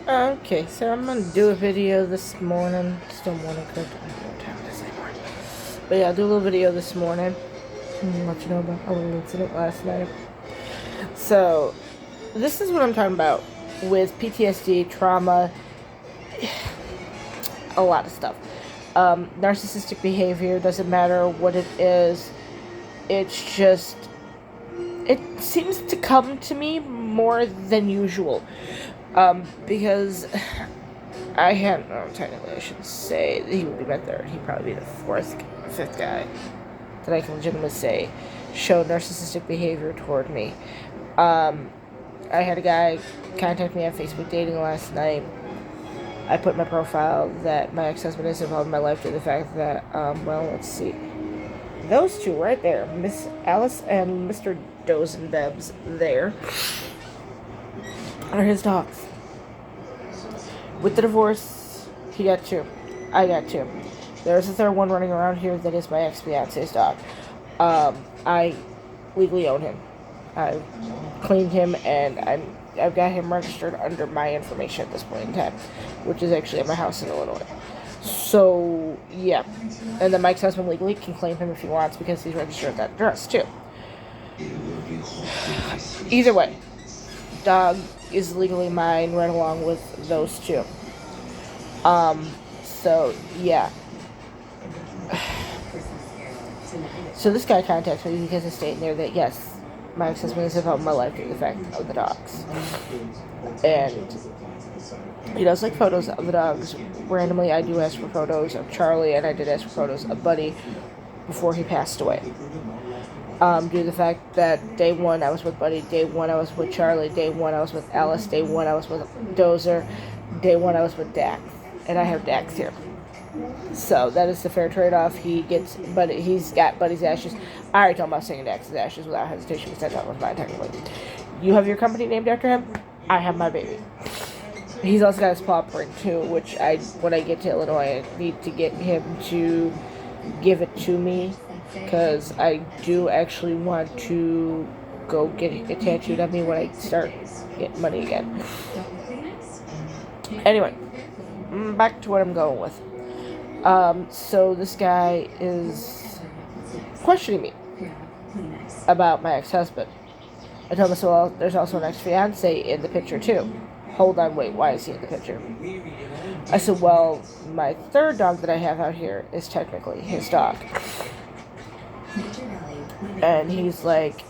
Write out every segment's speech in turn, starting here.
Okay, so I'm gonna do a video this morning. Still morning, correct? I don't know what time it is anymore. But yeah, I'll do a little video this morning. Let you know about a little incident last night. So, this is what I'm talking about with PTSD, trauma, a lot of stuff. Narcissistic behavior, doesn't matter what it is. It's just, it seems to come to me more than usual. Because technically I should say he would be my third. He'd probably be the fifth guy that I can legitimately say showed narcissistic behavior toward me. I had a guy contact me on Facebook dating last night. I put in my profile that my ex-husband is involved in my life due to the fact that, let's see. Those two right there, Miss Alice and Mr. Dozenbebs there, are his dogs. With the divorce, he got two. I got two. There's a third one running around here that is my ex-fiance's dog. I legally own him. I've cleaned him, and I've got him registered under my information at this point in time, which is actually at my house in Illinois. So, yeah. And then Mike's husband legally can claim him if he wants because he's registered at that address, too. Either way, dog is legally mine right along with those two. So, yeah. So this guy contacts me because it's stating there that, yes, my ex-husband is involved in my life due to the fact of the dogs. And he does like photos of the dogs. Randomly, I do ask for photos of Charlie, and I did ask for photos of Buddy before he passed away. Due to the fact that day one I was with Buddy, day one I was with Charlie, day one I was with Alice, day one I was with Dozer, day one I was with Dax. And I have Dax here. So that is the fair trade-off. He's got Buddy's ashes. I already told him I was taking Dax's ashes without hesitation because that was mine technically. You have your company named after him. I have my baby. He's also got his paw print too, which when I get to Illinois, I need to get him to give it to me because I do actually want to go get it tattooed on me when I start getting money again. Anyway, back to what I'm going with. So this guy is questioning me about my ex-husband. I told him, so, well, there's also an ex-fiance in the picture too. Hold on, wait, why is he in the picture? I said, well, my third dog that I have out here is technically his dog. And he's like,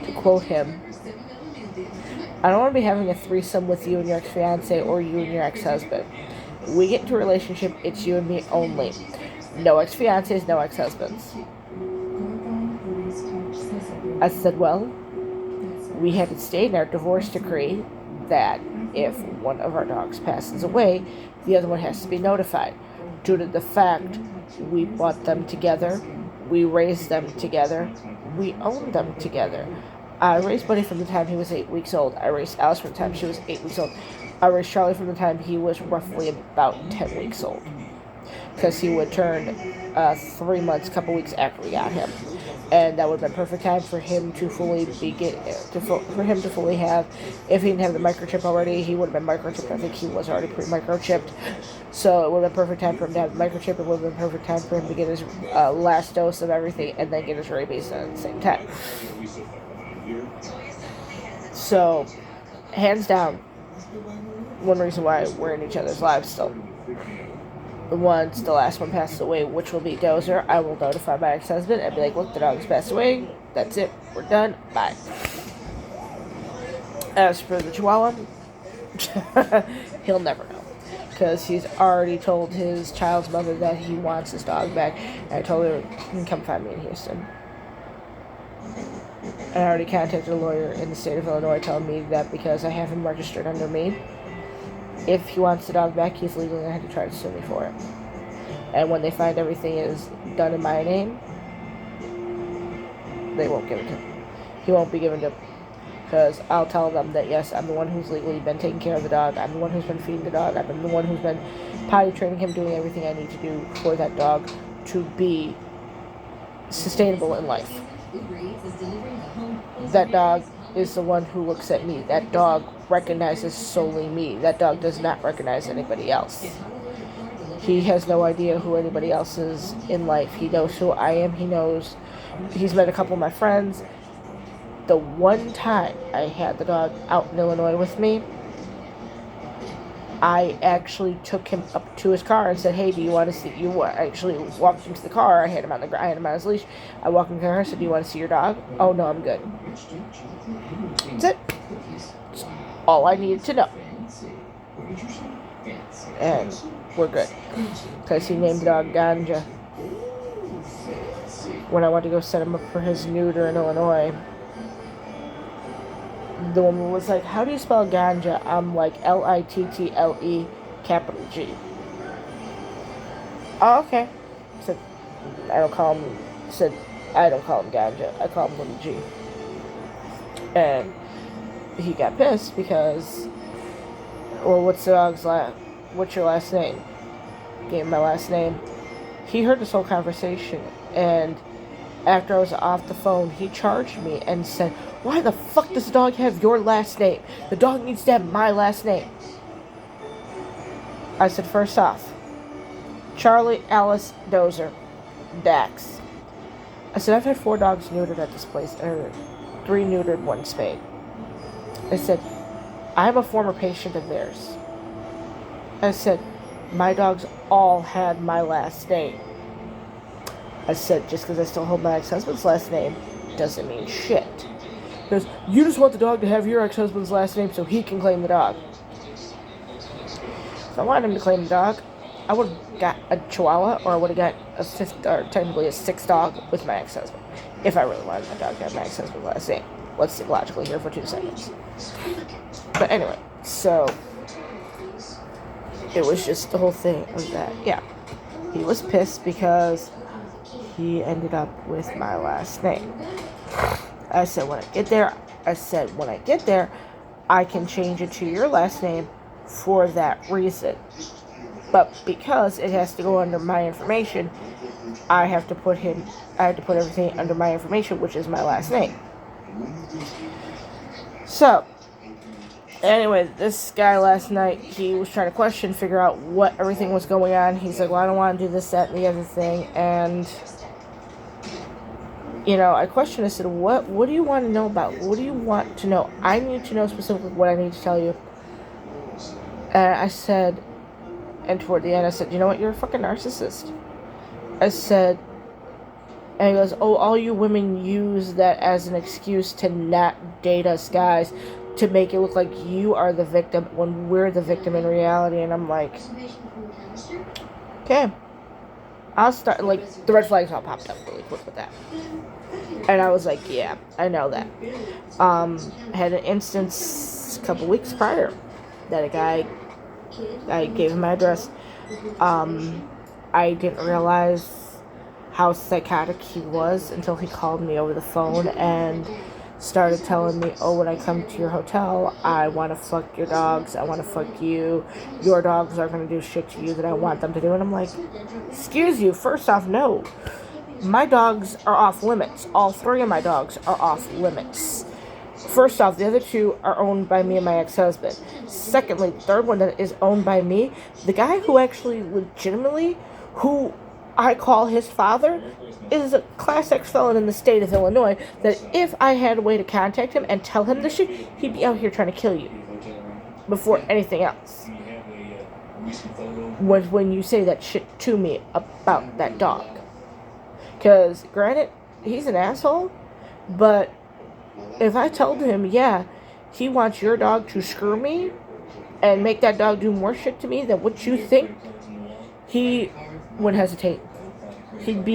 to quote him, I don't want to be having a threesome with you and your ex-fiance or you and your ex-husband. We get into a relationship, it's you and me only. No ex-fiancés, no ex-husbands. I said, well, we had it state in our divorce decree that if one of our dogs passes away, the other one has to be notified. Due to the fact we bought them together, we raised them together, we owned them together. I raised Buddy from the time he was 8 weeks old. I raised Alice from the time she was 8 weeks old. I raised Charlie from the time he was roughly about 10 weeks old. Because he would turn 3 months, couple weeks after we got him. And that would have been perfect time for him to fully have, if he didn't have the microchip already, he would have been microchipped. I think he was already pre-microchipped. So it would have been perfect time for him to have the microchip. It would have been perfect time for him to get his last dose of everything and then get his rabies at the same time. So, hands down, one reason why we're in each other's lives still. Once the last one passes away, which will be Dozer, I will notify my ex-husband and be like, look, the dog's passed away. That's it. We're done. Bye. As for the Chihuahua, he'll never know. Because he's already told his child's mother that he wants his dog back. And I told her, you can come find me in Houston. I already contacted a lawyer in the state of Illinois telling me that because I have him registered under me, if he wants the dog back, he's legally going to have to try to sue me for it. And when they find everything is done in my name, they won't give it to him. He won't be given to him. Because I'll tell them that, yes, I'm the one who's legally been taking care of the dog. I'm the one who's been feeding the dog. I've been the one who's been potty training him, doing everything I need to do for that dog to be sustainable in life. That dog is the one who looks at me. That dog recognizes solely me. That dog does not recognize anybody else. He has no idea who anybody else is in life. He knows who I am. He's met a couple of my friends. The one time I had the dog out in Illinois with me, I actually took him up to his car and said, "Hey, do you want to see?" I actually walked him to the car. I had him on his leash. I walked him to the car and said, "Do you want to see your dog?" "Oh no, I'm good." That's it. That's all I needed to know. And we're good. Because he named the dog Ganja. When I went to go set him up for his neuter in Illinois, the woman was like, "How do you spell ganja?" I'm like, Little, capital G. "Oh, okay." Said, I don't call him ganja. I call him little G. And he got pissed because, "Well, what's your last name?" Gave him my last name. He heard this whole conversation, and after I was off the phone, he charged me and said, "Why the fuck does the dog have your last name? The dog needs to have my last name." I said, "First off, Charlie, Alice, Dozer, Dax." I said, "I've had 4 dogs neutered at this place, or 3 neutered, 1 spayed." I said, "I'm a former patient of theirs." I said, "My dogs all had my last name." I said, "Just because I still hold my ex-husband's last name doesn't mean shit." Because you just want the dog to have your ex-husband's last name so he can claim the dog. If I wanted him to claim the dog, I would have got a Chihuahua, or I would have got a 5th, or technically a 6th dog with my ex-husband. If I really wanted my dog to have my ex-husband's last name. Let's think logically here for 2 seconds. But anyway, so it was just the whole thing of that. Yeah, he was pissed because he ended up with my last name. I said, when I get there, I can change it to your last name for that reason. But because it has to go under my information, I had to put everything under my information, which is my last name. So, anyway, this guy last night, he was trying to figure out what everything was going on. He's like, "Well, I don't want to do this, that, and the other thing." And I questioned. I said, what do you want to know about? What do you want to know? I need to know specifically what I need to tell you. And I said, and toward the end, I said, "You know what? You're a fucking narcissist." I said, and he goes, "Oh, all you women use that as an excuse to not date us guys, to make it look like you are the victim when we're the victim in reality." And I'm like, okay. I'll start, the red flags all popped up really quick with that. And I was like, yeah, I know that. I had an instance a couple weeks prior that a guy, I gave him my address. I didn't realize how psychotic he was until he called me over the phone and started telling me, "Oh, when I come to your hotel, I want to fuck your dogs, I want to fuck you, your dogs are going to do shit to you that I want them to do." And I'm like, excuse you, first off, no. My dogs are off limits. All 3 of my dogs are off limits. First off, the other 2 are owned by me and my ex-husband. Secondly, the third one that is owned by me, the guy who actually legitimately, who I call his father, is a Class X felon in the state of Illinois, that if I had a way to contact him and tell him this shit, he'd be out here trying to kill you before anything else. When you say that shit to me about that dog. Because, granted, he's an asshole, but if I told him, yeah, he wants your dog to screw me and make that dog do more shit to me than what you think, he wouldn't hesitate. He'd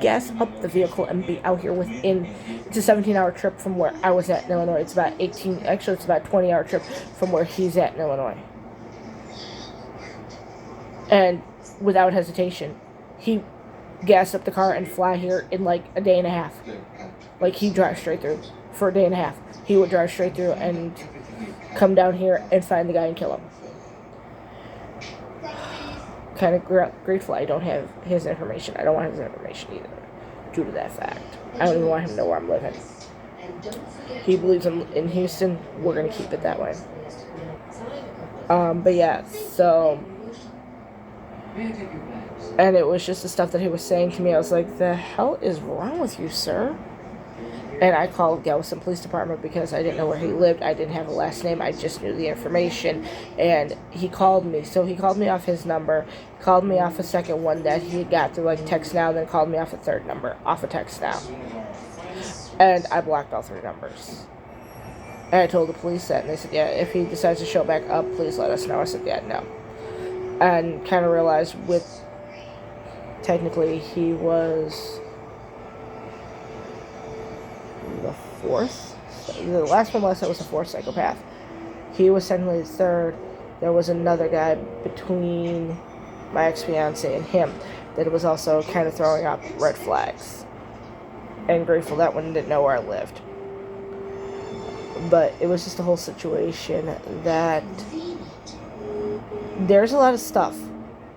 gas up the vehicle and be out here it's a 17-hour trip from where I was at in Illinois. It's about a 20-hour trip from where he's at in Illinois. And without hesitation, he gassed up the car and fly here in a day and a half. He'd drive straight through for a day and a half. He would drive straight through and come down here and find the guy and kill him. Kind of grateful I don't have his information. I don't want his information either, due to that fact. I don't even want him to know where I'm living. He believes in Houston. We're going to keep it that way. But yeah, so... And it was just the stuff that he was saying to me. I was like, the hell is wrong with you, sir? And I called Galveston Police Department because I didn't know where he lived. I didn't have a last name. I just knew the information. And he called me. So he called me off his number, called me off a second one that he had got through like Text Now, then called me off a third number, off of Text Now. And I blocked all 3 numbers. And I told the police that, and they said, yeah, if he decides to show back up, please let us know. I said, yeah, no. And kind of realized technically he was the 4th. The last one was the 4th psychopath. He was technically the 3rd. There was another guy between my ex-fiance and him that was also kind of throwing up red flags. And grateful that one didn't know where I lived. But it was just a whole situation that there's a lot of stuff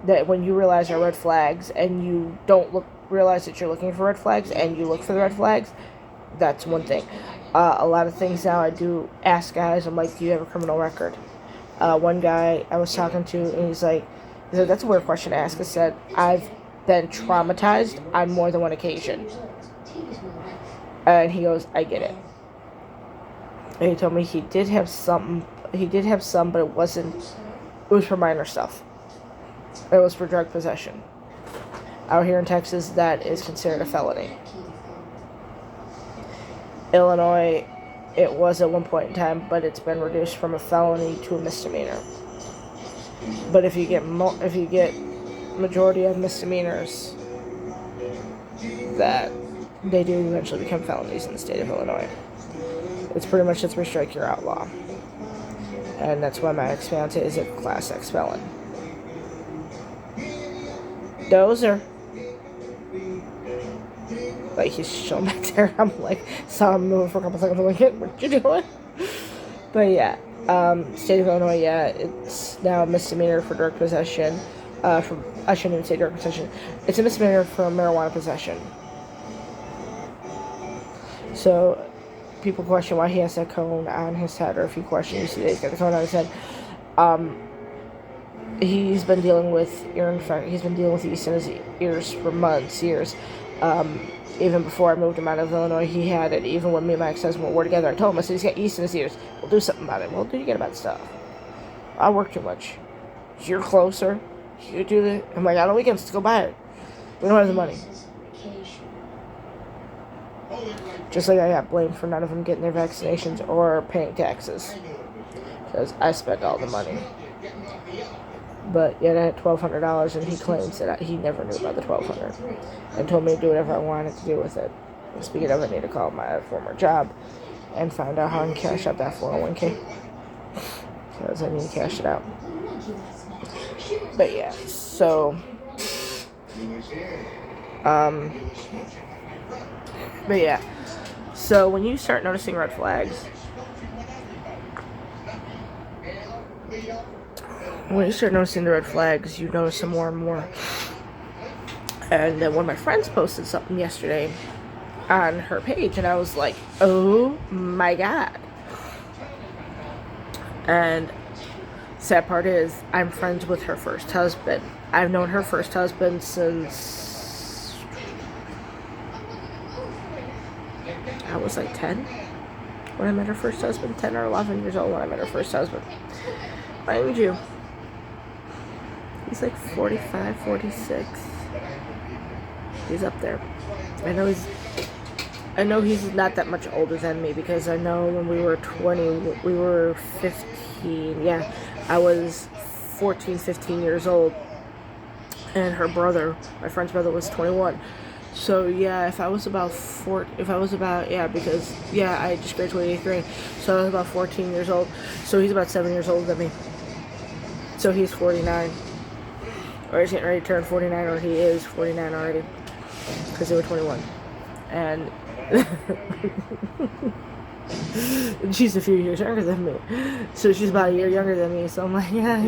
that when you realize are red flags and you don't realize that you're looking for red flags and you look for the red flags, that's one thing. A lot of things now I do ask guys, I'm like, do you have a criminal record? One guy I was talking to, and he said, that's a weird question to ask. I said, I've been traumatized on more than one occasion. And he goes, I get it. And he told me he did have some, but it was for minor stuff. It was for drug possession. Out here in Texas, that is considered a felony. Illinois, it was at one point in time, but it's been reduced from a felony to a misdemeanor. But if you get majority of misdemeanors, that they do eventually become felonies in the state of Illinois. It's pretty much a 3-strike you're outlaw. And that's why my ex-fiance is a Class X felon. Dozer. Like, he's chilling back there. I'm like, saw him moving for a couple seconds. I'm like, what you doing? But yeah, state of Illinois, yeah, it's now a misdemeanor for drug possession. I shouldn't even say drug possession. It's a misdemeanor for marijuana possession. So, people question why he has that cone on his head, or if you question, you see that he's got the cone on his head. He's been dealing with ear infection. He's been dealing with yeast in his ears for months, years. Even before I moved him out of Illinois, he had it. Even when me and my ex-husband were together, I told him, I said, he's got yeast in his ears. We'll do something about it. Well, do you get about stuff? I work too much. You're closer. You do it. I'm like, on the weekends, let's go buy it. We don't have the money. Just like I got blamed for none of them getting their vaccinations or paying taxes. Because I spent all the money. But yet I had $1,200, and he claims that he never knew about the $1,200 and told me to do whatever I wanted to do with it. Speaking of, I need to call my former job and find out how I can cash out that 401k, because I need to cash it out. But yeah, so but yeah, so when you start noticing red flags, you notice them more and more. And then one of my friends posted something yesterday on her page, and I was like, oh my god. And sad part is, I'm friends with her first husband. I've known her first husband since I was like 10 when I met her first husband. 10 or 11 years old when I met her first husband. Mind you, he's like 45, 46. He's up there. I know he's not that much older than me, because I know when we were 20, we were 15. Yeah, I was 14, 15 years old. And her brother, my friend's brother, was 21. So yeah, because I just graduated 8th grade. So I was about 14 years old. So he's about 7 years older than me. So he's 49. Or he's getting ready to turn 49, or he is 49 already. Because they were 21. And she's a few years younger than me. So she's about a year younger than me. So I'm like, yeah.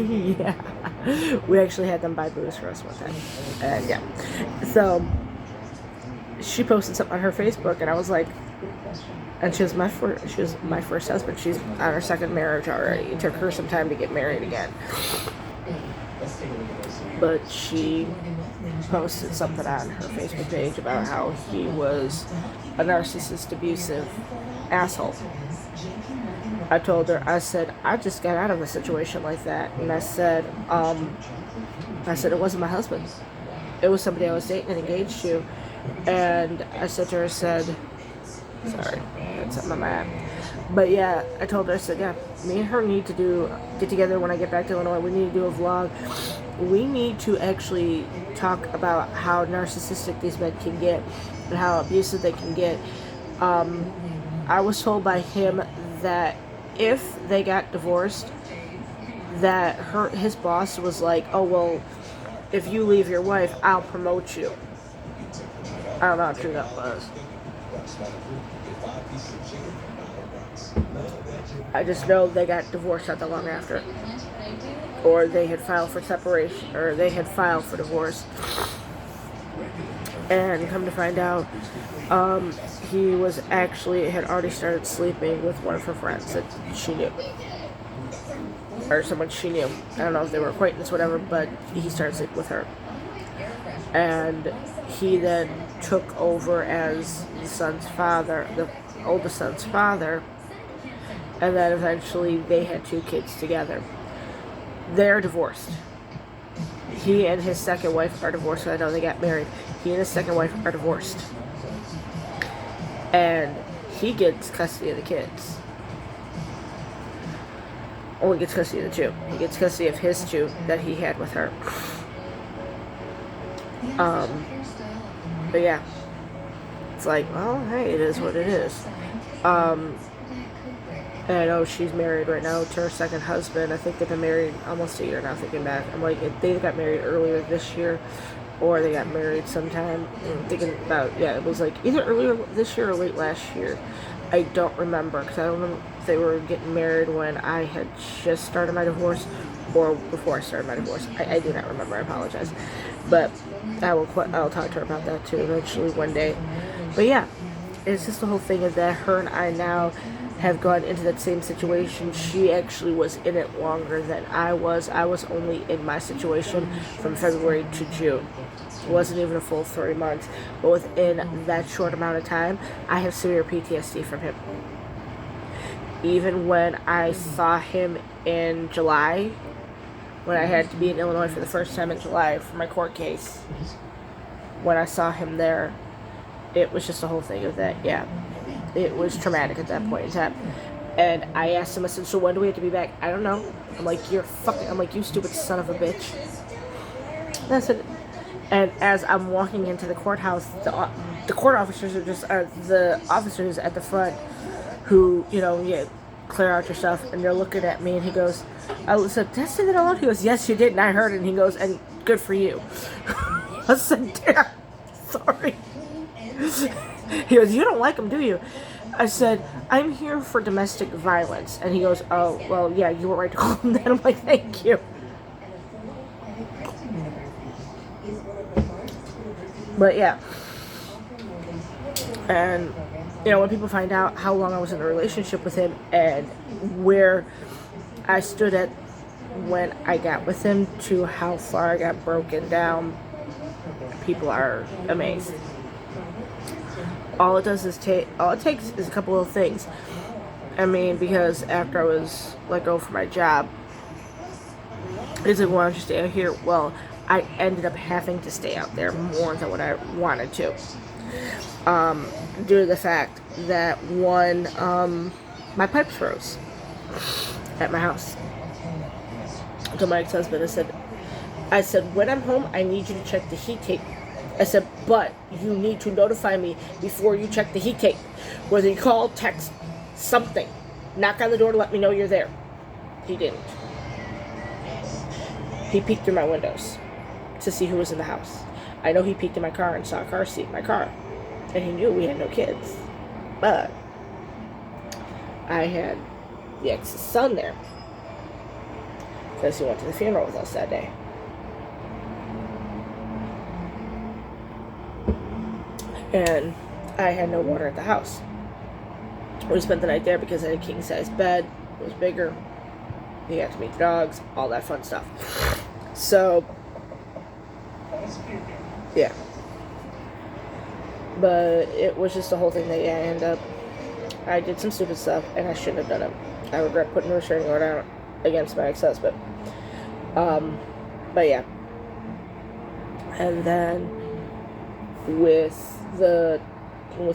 We actually had them buy booze for us one time. And yeah. So she posted something on her Facebook, and I was like, And she was my first husband. She's on her second marriage already. It took her some time to get married again. But she posted something on her Facebook page about how he was a narcissist, abusive asshole. I told her, I said, I just got out of a situation like that. And I said, it wasn't my husband. It was somebody I was dating and engaged to. And I said to her, sorry, that's something on my app. But yeah, I told her, I said, yeah, me and her need to get together when I get back to Illinois. We need to do a vlog. We need to actually talk about how narcissistic these men can get and how abusive they can get. I was told by him that if they got divorced, that his boss was like, oh, well, if you leave your wife, I'll promote you. I don't know how true that was. I just know they got divorced not that long after. Or they had filed for separation, or they had filed for divorce. And come to find out, he had already started sleeping with one of her friends that she knew. Or someone she knew. I don't know if they were acquaintances, whatever, but he started sleeping with her. And he then took over as the oldest son's father, and then eventually they had 2 kids together. They're divorced. He and his second wife are divorced. I know they got married. He and his second wife are divorced. And he gets custody of the kids. Only gets custody of the 2. He gets custody of his 2 that he had with her. But yeah. It's like, well, hey, it is what it is. And I know she's married right now to her second husband. I think they've been married almost a year now, thinking back. I'm like, they got married earlier this year, or they got married sometime. I'm thinking about, it was like either earlier this year or late last year. I don't remember, because I don't know if they were getting married when I had just started my divorce, or before I started my divorce. I do not remember, I apologize. But I'll talk to her about that too eventually one day. But yeah, it's just the whole thing of that her and I now have gone into that same situation. She actually was in it longer than I was. I was only in my situation from February to June. It wasn't even a full 3 months. But within that short amount of time, I have severe PTSD from him. Even when I saw him in July, when I had to be in Illinois for the first time in July for my court case, when I saw him there, it was just a whole thing of that, it was traumatic at that point in time. And I asked him, I said, so when do we have to be back? I don't know. I'm like, you stupid son of a bitch. And I said, and as I'm walking into the courthouse, the court officers are the officers at the front who, clear out your stuff, and they're looking at me, and he goes, I said, did I say that out loud? He goes, yes, you did, and I heard it, and he goes, and good for you. I said, damn, sorry. He goes, you don't like him, do you? I said, I'm here for domestic violence. And he goes, oh, well, yeah, you were right to call him that. I'm like, thank you. But yeah. And, when people find out how long I was in a relationship with him and where I stood at when I got with him to how far I got broken down, people are amazed. All it takes is a couple of things. I mean, because after I was let go from my job, he's like, why don't you stay out here? Well, I ended up having to stay out there more than what I wanted to. Due to the fact that my pipes froze at my house. I told my ex-husband, I said, when I'm home, I need you to check the heat tape. I said, but you need to notify me before you check the heat tape. Whether you call, text, something. Knock on the door to let me know you're there. He didn't. He peeked through my windows to see who was in the house. I know he peeked in my car and saw a car seat in my car. And he knew we had no kids. But I had the ex's son there, because he went to the funeral with us that day. And I had no water at the house. We spent the night there because I had a king-size bed. It was bigger. We got to meet the dogs, all that fun stuff. So, yeah. But it was just the whole thing that, yeah, I did some stupid stuff, and I shouldn't have done it. I regret putting a restraining order out against my ex-husband. But yeah. And then with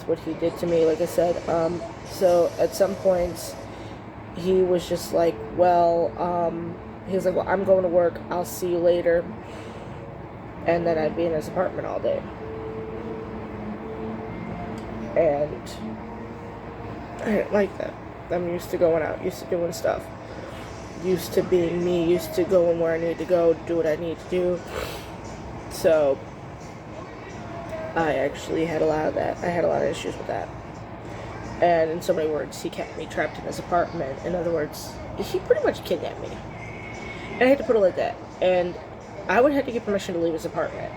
what he did to me, like I said, so at some points he was just like, well, he was like, well, I'm going to work, I'll see you later. And then I'd be in his apartment all day. And I didn't like that. I'm used to going out, used to doing stuff, used to being me, used to going where I need to go, do what I need to do. So I actually had a lot of that. I had a lot of issues with that. And in so many words, he kept me trapped in his apartment. In other words, he pretty much kidnapped me. And I had to put it like that. And I would have to get permission to leave his apartment.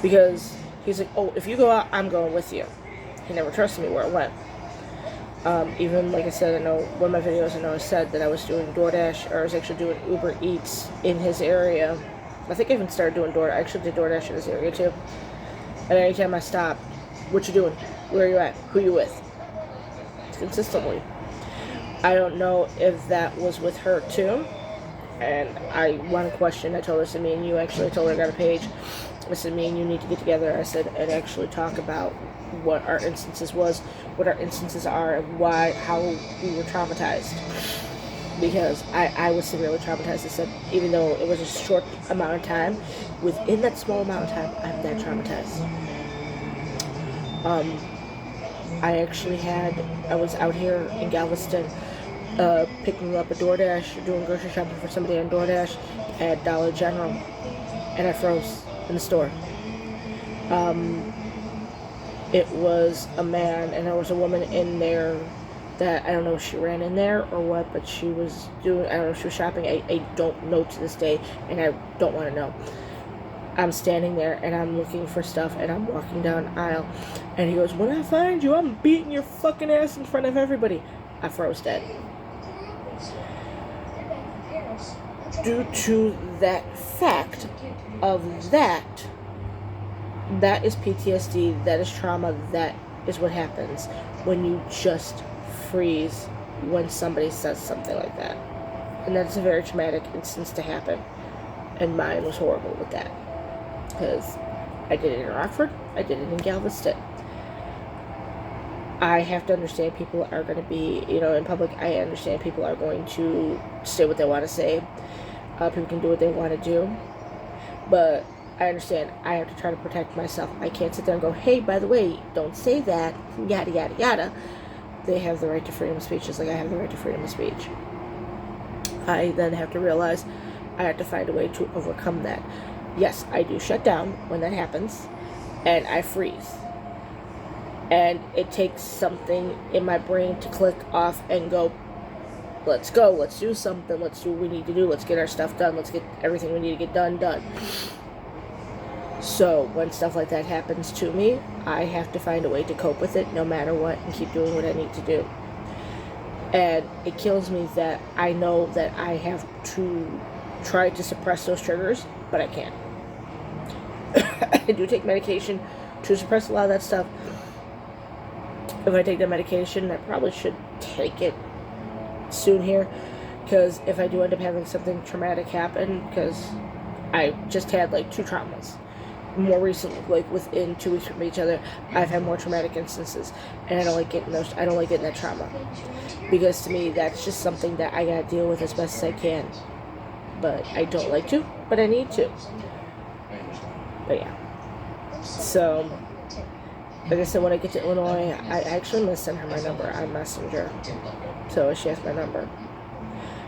Because he's like, oh, if you go out, I'm going with you. He never trusted me where I went. Even, like I said, I know one of my videos, I said that I was doing DoorDash, or I was actually doing Uber Eats in his area. I think I even started doing DoorDash. I actually did DoorDash in his area, too. And anytime I stopped, what you doing? Where are you at? Who you with? Consistently. I don't know if that was with her, too. And one question, I told her, I said, me and you, actually, I told her I got a page. I said, me and you need to get together, I said, and actually talk about what our instances are, and how we were traumatized. Because I was severely traumatized. I said, even though it was a short amount of time, within that small amount of time, I'm that traumatized. I was out here in Galveston, picking up a DoorDash, doing grocery shopping for somebody on DoorDash at Dollar General, and I froze in the store. It was a man, and there was a woman in there that, I don't know if she ran in there or what, but she was doing, I don't know if she was shopping, I don't know to this day, and I don't want to know. I'm standing there, and I'm looking for stuff, and I'm walking down the aisle, and he goes, when I find you, I'm beating your fucking ass in front of everybody. I froze dead. Due to that fact of that is PTSD, that is trauma, that is what happens when you just freeze when somebody says something like that. And that's a very traumatic instance to happen. And mine was horrible with that. Because I did it in Rockford, I did it in Galveston. I have to understand people are going to be, in public, I understand people are going to say what they want to say. People can do what they want to do. But I understand I have to try to protect myself. I can't sit there and go, hey, by the way, don't say that, yada, yada, yada. They have the right to freedom of speech, just like I have the right to freedom of speech. I then have to realize I have to find a way to overcome that. Yes, I do shut down when that happens, and I freeze. And it takes something in my brain to click off and go, let's go, let's do something, let's do what we need to do, let's get our stuff done, let's get everything we need to get done. So, when stuff like that happens to me, I have to find a way to cope with it no matter what and keep doing what I need to do. And it kills me that I know that I have to try to suppress those triggers, but I can't. I do take medication to suppress a lot of that stuff. If I take that medication, I probably should take it soon here, because if I do end up having something traumatic happen, because I just had like 2 traumas more recently, like within 2 weeks from each other, I've had more traumatic instances, and I don't like getting that trauma, because to me that's just something that I gotta deal with as best as I can. But I don't like to, but I need to. But yeah. So, like I said, when I get to Illinois, I actually am going to send her my number on Messenger, so she has my number.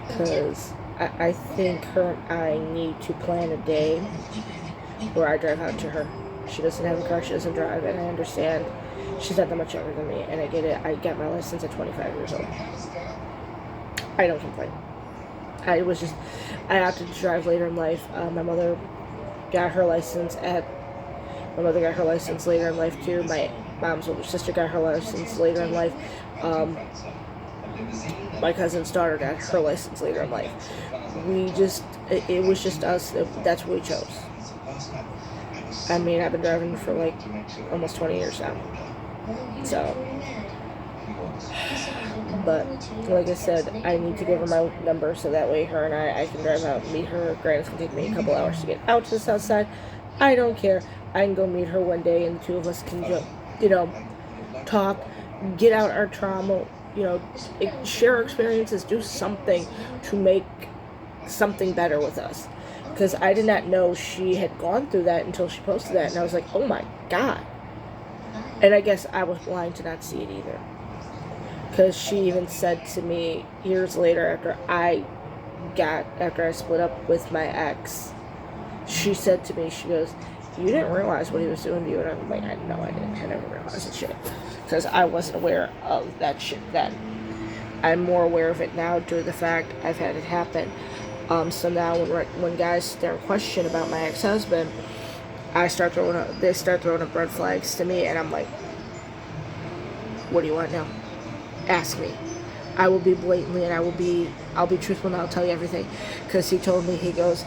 Because I think her and I need to plan a day where I drive out to her. She doesn't have a car, she doesn't drive, and I understand she's not that much younger than me, and I get it. I got my license at 25 years old. I don't complain. I opted to drive later in life. My mother got her license later in life too. My mom's older sister got her license later in life. My cousin's daughter got her license later in life. It was just us. That's what we chose. I mean, I've been driving for like almost 20 years now. So, but like I said, I need to give her my number so that way her and I can drive out and meet her. Granted, it's going to take me a couple hours to get out to the south side. I don't care. I can go meet her one day and the two of us can go, talk, get out our trauma, share our experiences, do something to make something better with us. Because I did not know she had gone through that until she posted that, and I was like, oh my God. And I guess I was blind to not see it either. Because she even said to me years later after I split up with my ex, she said to me, she goes, you didn't realize what he was doing to you. And I'm like, no, I didn't. I never realized that shit. Because I wasn't aware of that shit then. I'm more aware of it now due to the fact I've had it happen. So now when guys start question about my ex-husband, they start throwing up red flags to me, and I'm like, what do you want now? Ask me. I will be blatantly, and I'll be truthful, and I'll tell you everything. Because he told me, he goes,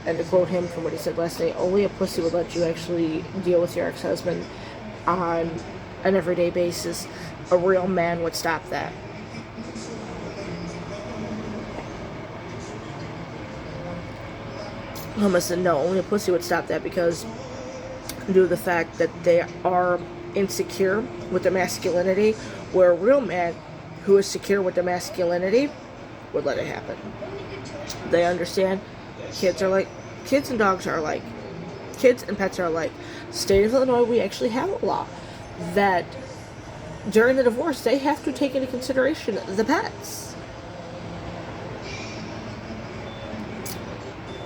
and to quote him from what he said last night, only a pussy would let you actually deal with your ex-husband on an everyday basis. A real man would stop that. I said, no, only a pussy would stop that, because due to the fact that they are insecure with their masculinity, where a real man who is secure with their masculinity would let it happen. They understand kids and dogs are alike. Kids and pets are alike. State of Illinois, we actually have a law that during the divorce, they have to take into consideration the pets.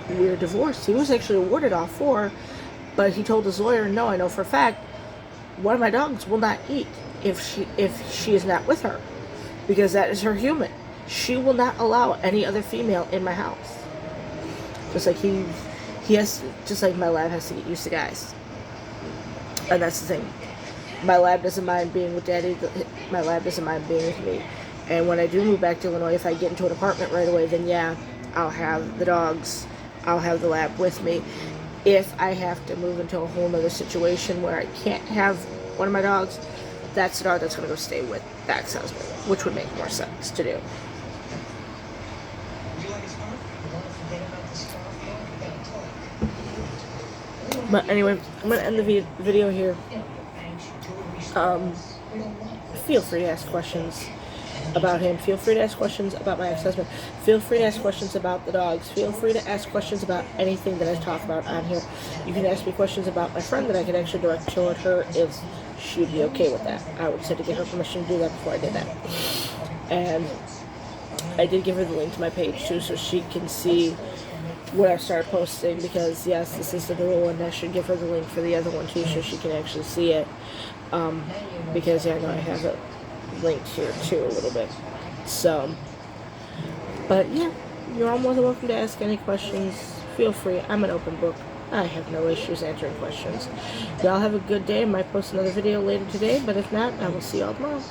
We were divorced. He was actually awarded all 4, but he told his lawyer, no, I know for a fact, one of my dogs will not eat if she is not with her, because that is her human. She will not allow any other female in my house. Just like just like my lab has to get used to guys. And that's the thing. My lab doesn't mind being with Daddy. My lab doesn't mind being with me. And when I do move back to Illinois, if I get into an apartment right away, then yeah, I'll have the dogs. I'll have the lab with me. If I have to move into a whole other situation where I can't have one of my dogs, that's the dog that's going to go stay with the ex-husband, which would make more sense to do. But anyway, I'm going to end the video here. Feel free to ask questions about him. Feel free to ask questions about my ex-husband. Feel free to ask questions about the dogs. Feel free to ask questions about anything that I talk about on here. You can ask me questions about my friend that I can actually direct toward her if she would be okay with that. I would just have to get her permission to do that before I did that. And I did give her the link to my page too, so she can see what I started posting, because yes, this is the new one. I should give her the link for the other one too, so she can actually see it. Because yeah, I know I have it linked here too a little bit. So, but yeah, you're all more than welcome to ask any questions. Feel free. I'm an open book. I have no issues answering questions. Y'all have a good day. I might post another video later today, but if not, I will see y'all tomorrow.